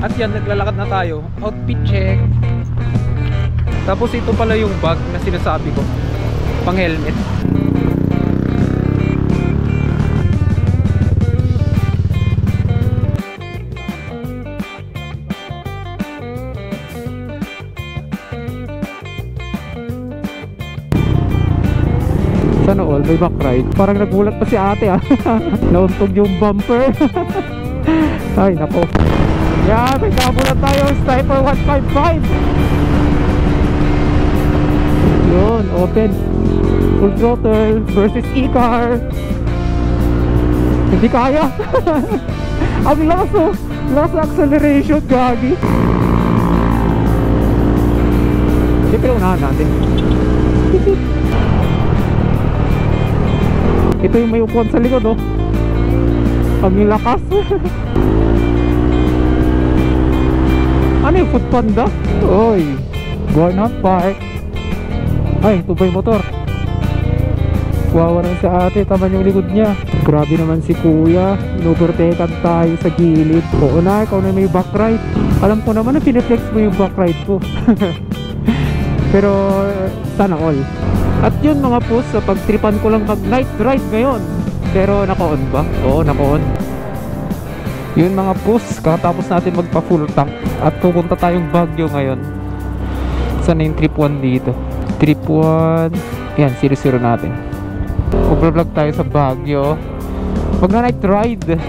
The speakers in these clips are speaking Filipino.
At yan, naglalakad na tayo. Outfit check. Tapos ito pala yung bag na sinasabi ko, pang helmet. Sana all, may back ride. Parang nagulat pa si ate ah. Nauntog yung bumper. Ay nako. Yeah, may kabulan tayo. Sniper 155. Yun, open. Full throttle versus e-car. Hindi kaya. Ang lakas oh. Lakas acceleration, gagi. Siyempre unahan natin. Ito yung may upuan sa likod oh. Ang lakas. Ano yung food panda? Oy, Gornot Park. Ay, ito ba yung motor? Wawa rin sa ate, tama yung likod niya. Grabe naman si kuya. Inubertekan tayo sa gilid. Oo na, ikaw na may back ride. Alam ko naman na pineflex mo yung back ride ko. Pero sana all. At yun mga pus, sa pagtripan ko lang mag night ride ngayon. Pero naka-on ba? Oo, naka-on. Yun mga pus, katapos natin magpa full tank. At pupunta tayong Baguio ngayon. Saan na yung trip 1 dito? Trip 1. Yan, 0-0 natin. Mag-vlog tayo sa Baguio. Mag na night ride.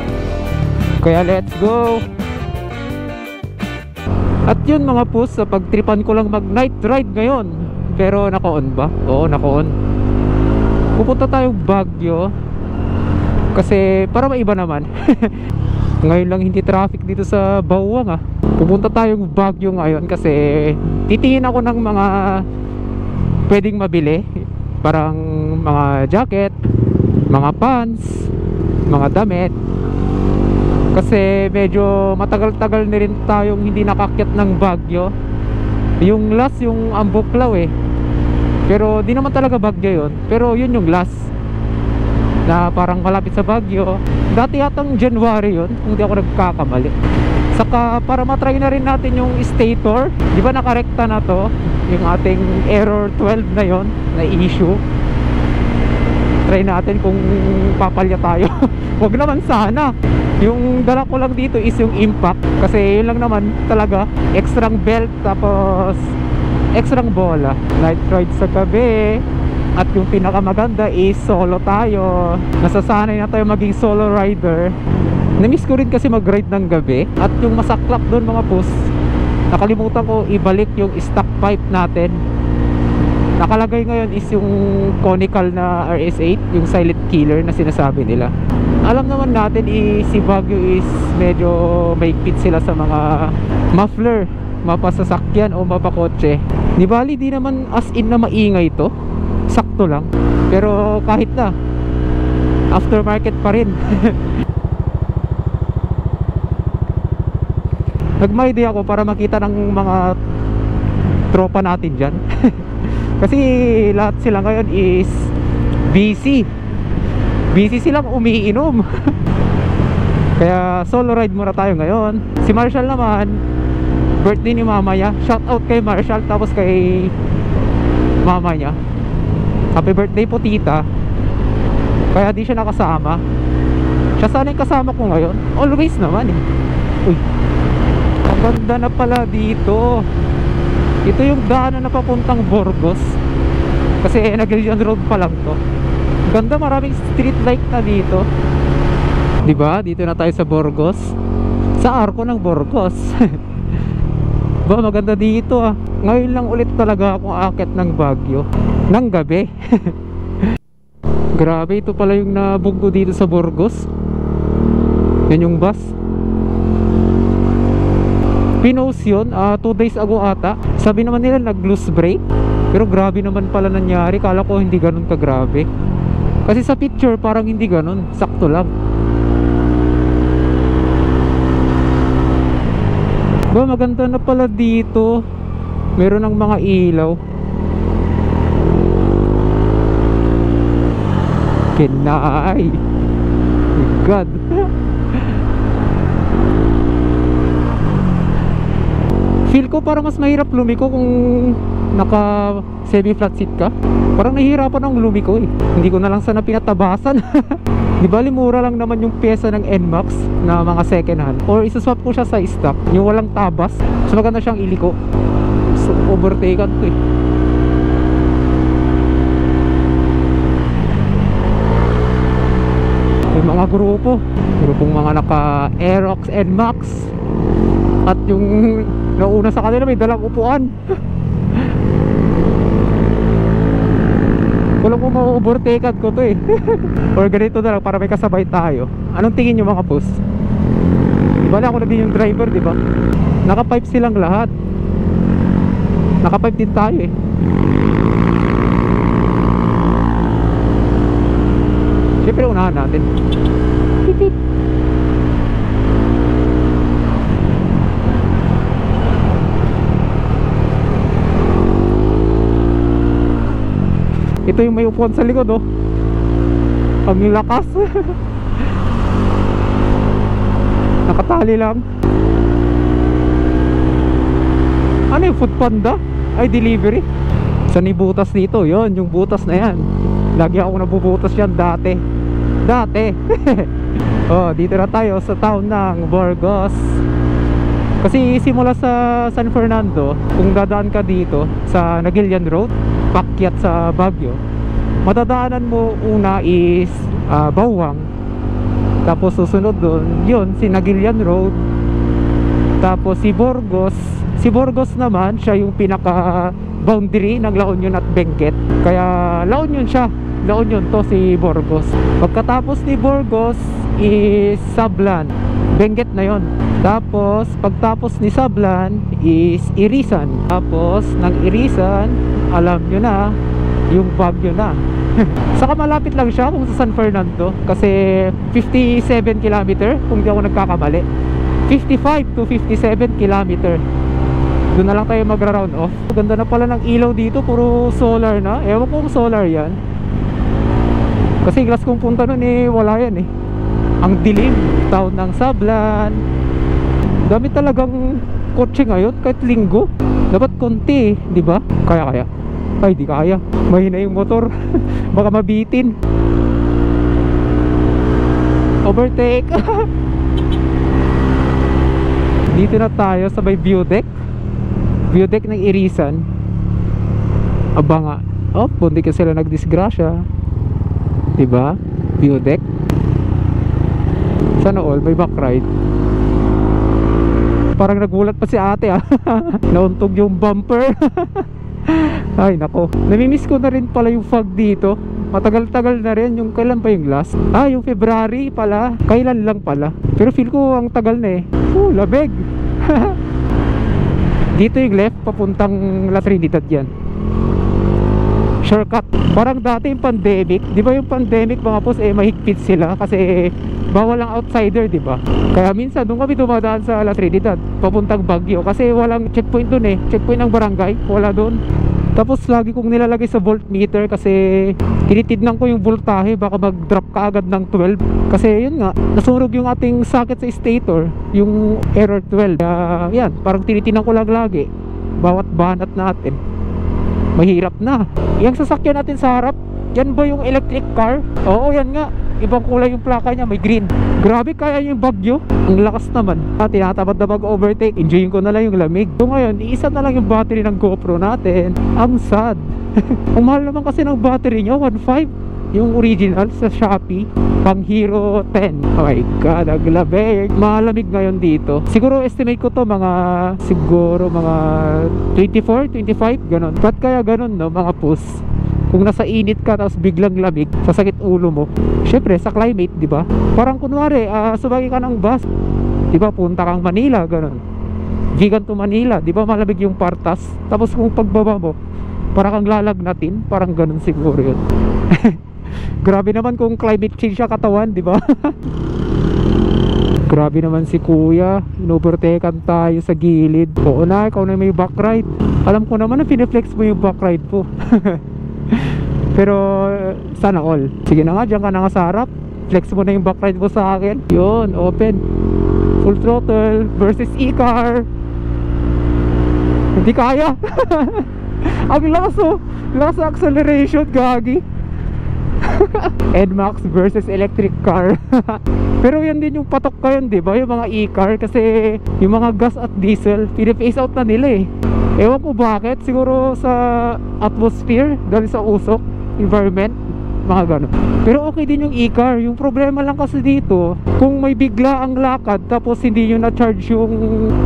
Kaya let's go. At yun mga pus, sa pagtripan ko lang mag night ride ngayon. Pero naka-on ba? Oo, naka-on. Pupunta tayong Baguio kasi para maiba naman. Ngayon lang hindi traffic dito sa Bawang ah. Pupunta tayong Baguio ngayon kasi titingin ako ng mga pwedeng mabili. Parang mga jacket, mga pants, mga damit. Kasi medyo matagal-tagal na rin tayong hindi nakakyat ng Baguio. Yung last yung Ambuklaw eh. Pero di naman talaga Baguio yun. Pero yun yung last na parang malapit sa Baguio. Dati yatang January yun, kung di ako nagkakamali. Saka para matry na rin natin yung stator. Di ba nakarekta na to? Yung ating error 12 na yon na issue. Try natin kung papalya tayo. Huwag naman sana. Yung dala ko lang dito is yung impact. Kasi yun lang naman talaga. Extrang belt tapos extrang bola. Night ride sa gabi. At yung pinakamaganda is solo tayo. Nasasanay na tayo maging solo rider. Namiss ko rin kasi mag-ride ng gabi. At yung masaklap doon mga pus, nakalimutan ko ibalik yung stock pipe natin. Nakalagay ngayon is yung conical na RS8, yung silent killer na sinasabi nila. Alam naman natin si Baguio is medyo maigpit sila sa mga muffler, mapasasakyan o mapakotse. Di bali di naman as in na maingay to, sakto lang. Pero kahit na, aftermarket pa rin. Nagma-ID ako para makita ng mga tropa natin dyan. Kasi lahat sila ngayon is busy silang umiinom. Kaya solo ride muna tayo ngayon. Si Marshall naman, birthday ni mama niya. Shout out kay Marshall, tapos kay mama niya. Happy birthday po tita. Kaya di siya nakasama. Siya sana yung kasama ko ngayon. Always naman eh. Uy, ang ganda na pala dito. Ito yung daanan na papuntang Burgos. Kasi nag-Region Road pa lang to. Ganda, maraming street light na dito. Diba? Dito na tayo sa Burgos. Sa arko ng Burgos. Ba, maganda dito ah. Ngayon lang ulit talaga akong aakyat ng Baguio ng gabi. Grabe, ito pala yung nabuggo dito sa Burgos. Yan yung bus. Pinost yun 2 days ago ata. Sabi naman nila nag-loose brake. Pero grabe naman pala nangyari. Kala ko hindi ganun kagrabe. Kasi sa picture parang hindi ganun. Sakto lang. Ba, maganda na pala dito. Meron ng mga ilaw. Kinay. God. Feel ko parang mas mahirap lumiko kung naka semi flat seat ka. Parang nahihirapan akong lumiko eh. Hindi ko na lang sana pinatabasan. Di bali mura lang naman yung pyesa ng NMAX na mga second hand. Or isaswap ko siya sa stock, yung walang tabas. So maganda siyang iliko. So overtaken to eh. Yung mga grupong mga naka Aerox NMAX. At yung nauna sa kanila may dalang upuan. Walang ko ma-overtaken ko to eh. Or ganito na lang para may kasabay tayo. Anong tingin nyo mga boss? Diba na ako na din yung driver, diba? Naka-pipe silang lahat. Naka-pipe din tayo eh. Siyempre unahan natin. Pipip. Ito yung may upuan sa likod oh. Ang lakas. Nakatali lang. Ano yung Food Panda? Ay delivery. Saan yung butas dito? Yon, yung butas na yan. Lagi ako nabubutas yan dati. Oh, dito na tayo sa town ng Burgos. Kasi simula sa San Fernando, kung dadaan ka dito sa Naguilian Road, pakyat sa Baguio, matadaanan mo una is Bawang. Tapos susunod doon, yun, si Naguilian Road. Tapos si Burgos. Si Burgos naman, siya yung pinaka boundary ng La Union at Benguet. Kaya La Union siya. La Union to si Burgos. Pagkatapos ni Burgos is Sablan. Benguet na yon. Tapos pagtapos ni Sablan is Irisan. Tapos ng Irisan, alam nyo na, yung Baguio na. Saka malapit lang siya kung sa San Fernando. Kasi 57 km kung di ako nagkakamali. 55 to 57 km. Doon na lang tayo magra-round off. Ganda na pala ng ilaw dito. Puro solar na. Ewan ko kung solar yan. Kasi glass kong punta nun eh, wala yan eh. Ang dilim. Town ng Sablan. Dami talagang kotse ngayon kahit linggo. Dapat konti, di ba? Kaya. Ay, di kaya. Mahina yung motor. Baka mabitin. Overtake. Dito na tayo sa may view deck. View deck ng Irisan. Aba nga. Oh, bundi ka sila nagdisgrasya. Diba? View deck. Sana all may backride. Parang nagulat pa si ate ah. Nauntog yung bumper. Ay nako, namimiss ko na rin pala yung fog dito. Matagal-tagal na rin. Yung kailan pa yung last? Ah, yung February pala. Kailan lang pala. Pero feel ko ang tagal na eh. Labeg. Dito yung left papuntang La Trinidad yan. Shortcut. Parang dati yung pandemic. Di ba yung pandemic mga boss eh mahigpit sila kasi bawal ang outsider, di ba? Kaya minsan doon kami dumadaan sa La Trinidad papuntang Baguio kasi walang checkpoint doon eh. Checkpoint ng barangay, wala doon. Tapos lagi kong nilalagay sa voltmeter kasi tinitignan ko yung voltahe, baka mag-drop ka agad ng 12. Kasi yun nga, nasunog yung ating socket sa stator, yung error 12. Kaya yan, parang tinitignan ko lang lagi bawat banat natin. Mahirap na. Yung sasakyan natin sa harap, yan ba yung electric car? Oo, yan nga. Ibang kulay yung plaka niya, may green. Grabe, kaya yung Baguio. Ang lakas naman. Tinatamad na mag-overtake. Enjoyin ko na lang yung lamig. So ngayon, iisa na lang yung battery ng GoPro natin. Ang sad. Ang mahal naman kasi ng battery niya, 1.5. Yung original sa Shopee, pang Hero 10. Oh my god, ang lamig. Malamig ngayon dito. Siguro estimate ko to siguro mga 24, 25, ganun. Ba't kaya ganun no mga pus? Kung nasa init ka tapos biglang lamig, sasakit ulo mo. Syempre sa climate, di ba? Parang kunwari, subagi ka ng bus, di ba? Punta kang Manila, ganun. Gigan to Manila, di ba? Malamig yung Partas. Tapos kung pagbaba mo, parang kang lalagnatin, parang ganun siguro yun. Grabe naman kung climate change siya katawan, di ba? Grabe naman si kuya. Inovertaken tayo sa gilid. Oo na, ikaw na may backride. Alam ko naman na pineflex mo yung backride po. Pero sana all. Sige na nga, dyan ka na nga sa harap. Flex mo na yung backride mo sa akin. Yun, open. Full throttle versus e-car. Hindi kaya. Ang lakas oh. Lakas ng acceleration, gagi. NMAX versus electric car. Pero yan din yung patok ko yun, diba? Yung mga e-car. Kasi yung mga gas at diesel, pina-phase out na nila eh. Ewan ko bakit. Siguro sa atmosphere, dahil sa usok, environment, mga ganun. Pero okay din yung e-car. Yung problema lang kasi dito, kung may bigla ang lakad tapos hindi nyo na-charge yung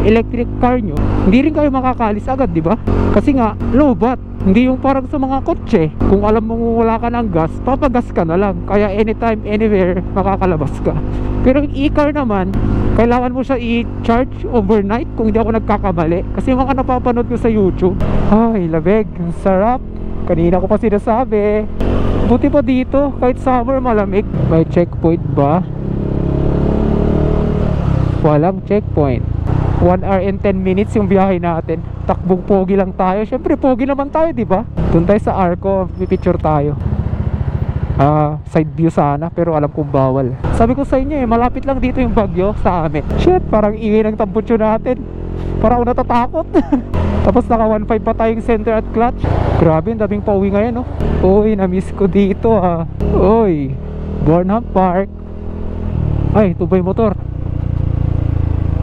electric car nyo, hindi rin kayo makakalis agad, diba? Kasi nga, low-bat. Hindi yung parang sa mga kotse, kung alam mo wala ka ng gas, papagas ka na lang. Kaya anytime, anywhere, makakalabas ka. Pero yung e-car naman, kailangan mo siya i-charge overnight kung hindi ako nagkakamali. Kasi yung mga napapanood ko sa YouTube, ay, labeg, ang sarap. Kanina ko pa sinasabi. Buti pa dito, kahit summer malamig. May checkpoint ba? Walang checkpoint. 1 hour and 10 minutes yung biyahe natin. Takbong pogi lang tayo. Syempre pogi naman tayo, diba? Doon tayo sa Arco, pipicture tayo. Side view sana, pero alam kong bawal. Sabi ko sa inyo malapit lang dito yung Baguio sa amin. Shit, parang ingay ng tambutso natin. Parang ako natatakot. Tapos naka 1.5 pa tayong center at clutch. Grabe, ang daming pauwi ngayon, no? Uy, na-miss ko dito, ha. Uy, Burnham Park. Ay, tubay motor.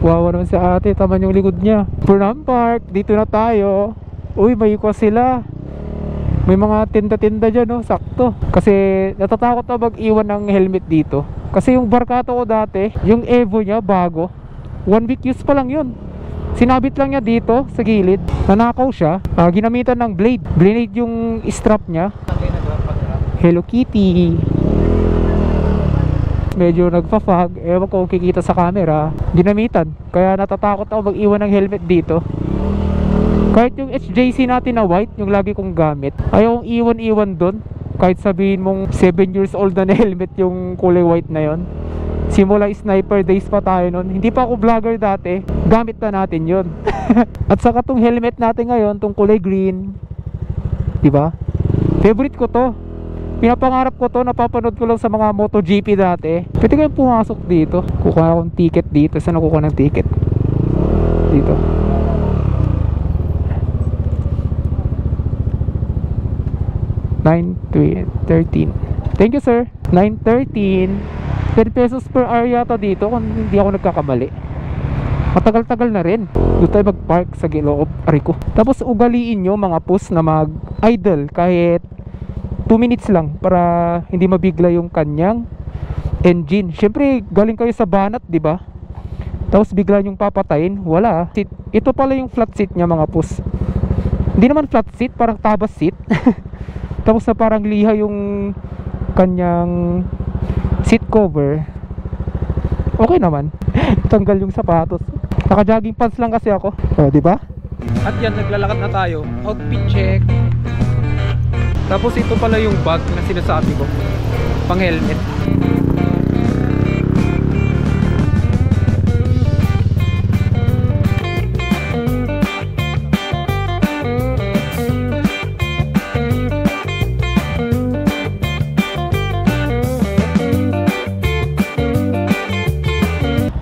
Wawa naman si ate, taman yung likod niya. Burnham Park, dito na tayo. Uy, may ikwa sila. May mga tinda-tinda dyan, no? Sakto. Kasi natatakot na mag-iwan ng helmet dito. Kasi yung barkato ko dati, yung Evo niya, bago, 1 week use pa lang yun. Sinabit lang niya dito sa gilid. Nanakaw siya. Ginamitan ng blade. Blade yung strap niya. Hello Kitty. Medyo nagpa-fog. Ewan ko kikita sa camera. Ginamitan. Kaya natatakot ako mag-iwan ng helmet dito. Kahit yung HJC natin na white, yung lagi kong gamit, ayaw kong iwan-iwan doon. Kahit sabihin mong 7 years old na helmet yung kulay white na yon. Simula sniper days pa tayo nun. Hindi pa ako vlogger dati. Gamit na natin yun. At saka tong helmet natin ngayon, tong kulay green, diba? Favorite ko to. Pinapangarap ko to. Napapanood ko lang sa mga MotoGP dati. Pwede kayong pumasok dito. Kukuha akong ticket dito. Saan ako kukuha ng ticket? Dito. $9.13. Thank you, sir. 9.13. 10 pesos per hour yata dito kung hindi ako nagkakamali. Matagal-tagal na rin. Doon tayo mag-park sa loob. Ariko. Tapos ugaliin nyo mga pus na mag-idle kahit 2 minutes lang para hindi mabigla yung kanyang engine. Syempre galing kayo sa banat, diba? Tapos bigla yung papatayin. Wala. Ito pala yung flat seat niya mga pus. Hindi naman flat seat, parang tabas seat. Tapos na parang liha yung kanyang seat cover. Okay naman. Tanggal yung sapatos. Naka-jogging pants lang kasi ako. Di ba? At yan, naglalakad na tayo. Outfit check. Tapos ito pala yung bag na sinasabi ko. Pang helmet.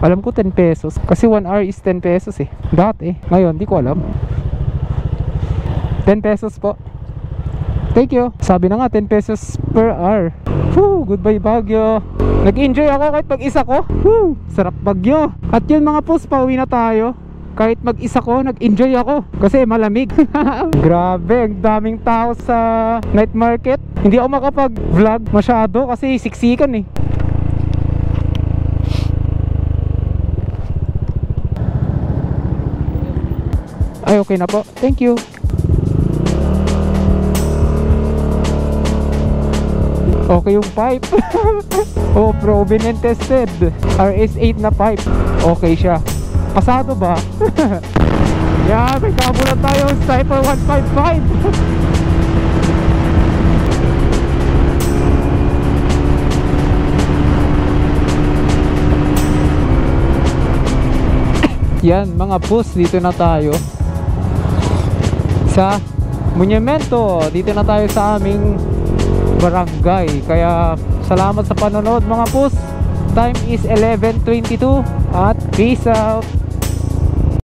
Alam ko 10 pesos kasi 1 hour is 10 pesos eh. Dati, ngayon di ko alam. 10 pesos po. Thank you. Sabi na nga 10 pesos per hour. Woo, goodbye Baguio. Nag-enjoy ako kahit mag-isa ko. Woo, sarap Baguio. At yun mga pus, pauwi na tayo. Kahit mag-isa ko, nag-enjoy ako kasi malamig. Grabe, ang daming tao sa night market. Hindi ako makapag-vlog masyado kasi siksikan eh. Ay, okay na po. Thank you. Okay yung pipe. Oh, proven and tested. RS8 na pipe. Okay siya. Pasado ba? Yeah, may kabulan tayo. Sniper 155. Yan, mga bus, dito na tayo sa Monumento. Dito na tayo sa aming barangay. Kaya salamat sa panonood mga pus. Time is 11:22 at peace out.